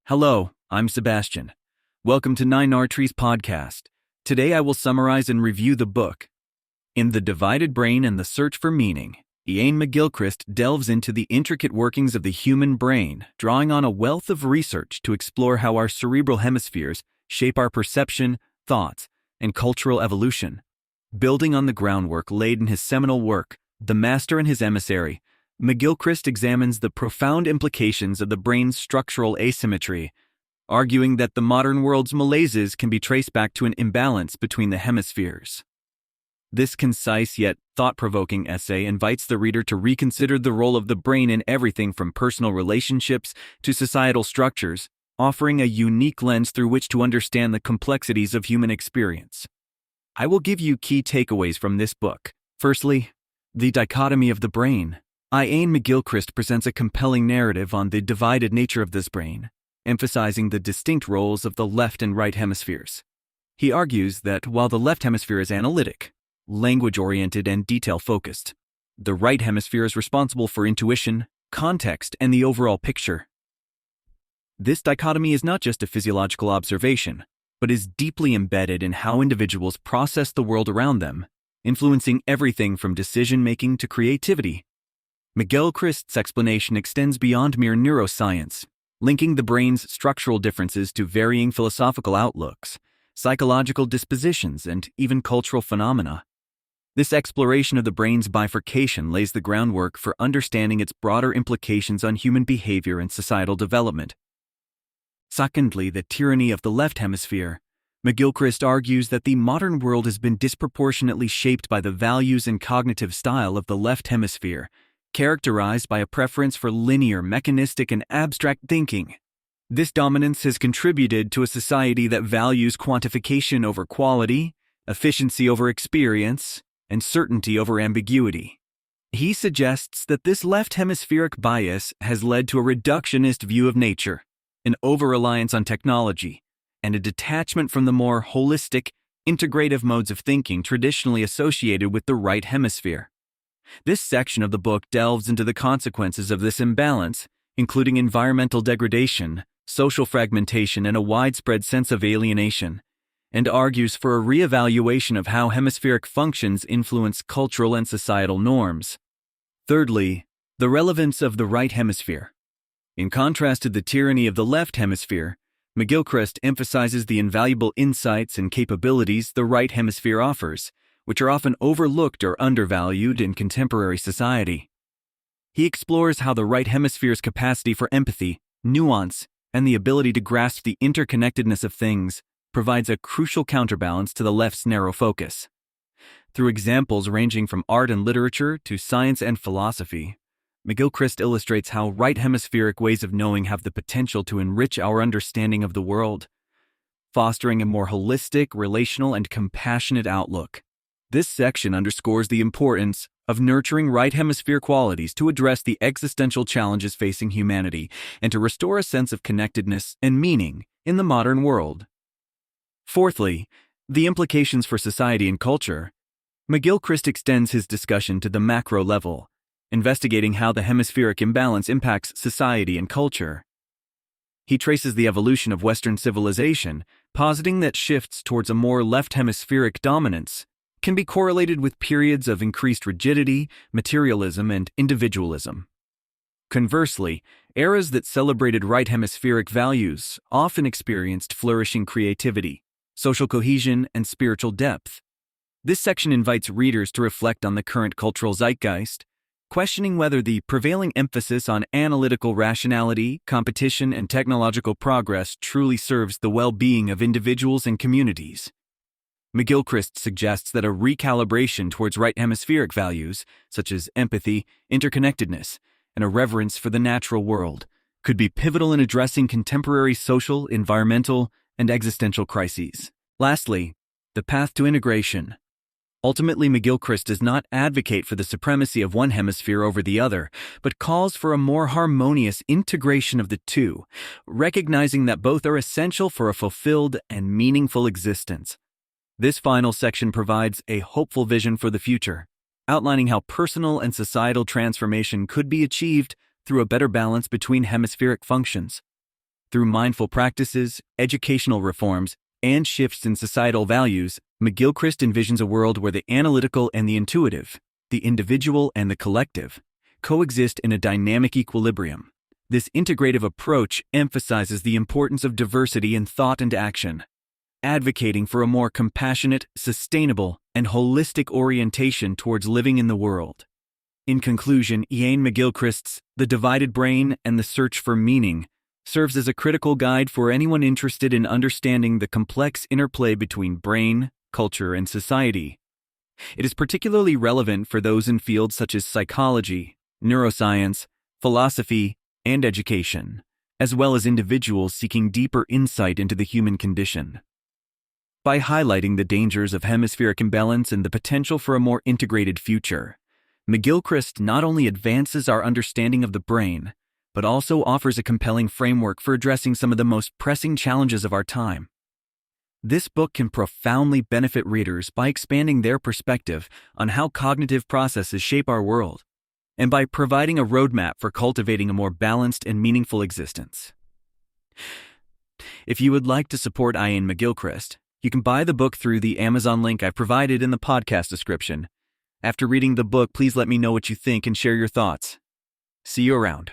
Hello, I'm Sebastian. Welcome to Nine Arteries Podcast. Today I will summarize and review the book. In The Divided Brain and the Search for Meaning, Iain McGilchrist delves into the intricate workings of the human brain, drawing on a wealth of research to explore how our cerebral hemispheres shape our perception, thoughts, and cultural evolution. Building on the groundwork laid in his seminal work, The Master and His Emissary, McGilchrist examines the profound implications of the brain's structural asymmetry, arguing that the modern world's malaises can be traced back to an imbalance between the hemispheres. This concise yet thought-provoking essay invites the reader to reconsider the role of the brain in everything from personal relationships to societal structures, offering a unique lens through which to understand the complexities of human experience. I will give you key takeaways from this book. Firstly, the dichotomy of the brain. Iain McGilchrist presents a compelling narrative on the divided nature of this brain, emphasizing the distinct roles of the left and right hemispheres. He argues that while the left hemisphere is analytic, language-oriented, and detail-focused, the right hemisphere is responsible for intuition, context, and the overall picture. This dichotomy is not just a physiological observation, but is deeply embedded in how individuals process the world around them, influencing everything from decision-making to creativity. McGilchrist's explanation extends beyond mere neuroscience, linking the brain's structural differences to varying philosophical outlooks, psychological dispositions, and even cultural phenomena. This exploration of the brain's bifurcation lays the groundwork for understanding its broader implications on human behavior and societal development. Secondly, the tyranny of the left hemisphere. McGilchrist argues that the modern world has been disproportionately shaped by the values and cognitive style of the left hemisphere, characterized by a preference for linear, mechanistic, and abstract thinking. This dominance has contributed to a society that values quantification over quality, efficiency over experience, and certainty over ambiguity. He suggests that this left hemispheric bias has led to a reductionist view of nature, an over-reliance on technology, and a detachment from the more holistic, integrative modes of thinking traditionally associated with the right hemisphere. This section of the book delves into the consequences of this imbalance, including environmental degradation, social fragmentation, and a widespread sense of alienation, and argues for a re-evaluation of how hemispheric functions influence cultural and societal norms. Thirdly, the relevance of the right hemisphere. In contrast to the tyranny of the left hemisphere, McGilchrist emphasizes the invaluable insights and capabilities the right hemisphere offers, which are often overlooked or undervalued in contemporary society. He explores how the right hemisphere's capacity for empathy, nuance, and the ability to grasp the interconnectedness of things provides a crucial counterbalance to the left's narrow focus. Through examples ranging from art and literature to science and philosophy, McGilchrist illustrates how right hemispheric ways of knowing have the potential to enrich our understanding of the world, fostering a more holistic, relational, and compassionate outlook. This section underscores the importance of nurturing right hemisphere qualities to address the existential challenges facing humanity and to restore a sense of connectedness and meaning in the modern world. Fourthly, the implications for society and culture. McGilchrist extends his discussion to the macro level, investigating how the hemispheric imbalance impacts society and culture. He traces the evolution of Western civilization, positing that shifts towards a more left hemispheric dominance can be correlated with periods of increased rigidity, materialism, and individualism. Conversely, eras that celebrated right hemispheric values often experienced flourishing creativity, social cohesion, and spiritual depth. This section invites readers to reflect on the current cultural zeitgeist, questioning whether the prevailing emphasis on analytical rationality, competition, and technological progress truly serves the well-being of individuals and communities. McGilchrist suggests that a recalibration towards right hemispheric values, such as empathy, interconnectedness, and a reverence for the natural world, could be pivotal in addressing contemporary social, environmental, and existential crises. Lastly, the path to integration. Ultimately, McGilchrist does not advocate for the supremacy of one hemisphere over the other, but calls for a more harmonious integration of the two, recognizing that both are essential for a fulfilled and meaningful existence. This final section provides a hopeful vision for the future, outlining how personal and societal transformation could be achieved through a better balance between hemispheric functions. Through mindful practices, educational reforms, and shifts in societal values, McGilchrist envisions a world where the analytical and the intuitive, the individual and the collective, coexist in a dynamic equilibrium. This integrative approach emphasizes the importance of diversity in thought and action, advocating for a more compassionate, sustainable, and holistic orientation towards living in the world. In conclusion, Iain McGilchrist's The Divided Brain and the Search for Meaning serves as a critical guide for anyone interested in understanding the complex interplay between brain, culture, and society. It is particularly relevant for those in fields such as psychology, neuroscience, philosophy, and education, as well as individuals seeking deeper insight into the human condition. By highlighting the dangers of hemispheric imbalance and the potential for a more integrated future, McGilchrist not only advances our understanding of the brain, but also offers a compelling framework for addressing some of the most pressing challenges of our time. This book can profoundly benefit readers by expanding their perspective on how cognitive processes shape our world, and by providing a roadmap for cultivating a more balanced and meaningful existence. If you would like to support Iain McGilchrist, you can buy the book through the Amazon link I've provided in the podcast description. After reading the book, please let me know what you think and share your thoughts. See you around.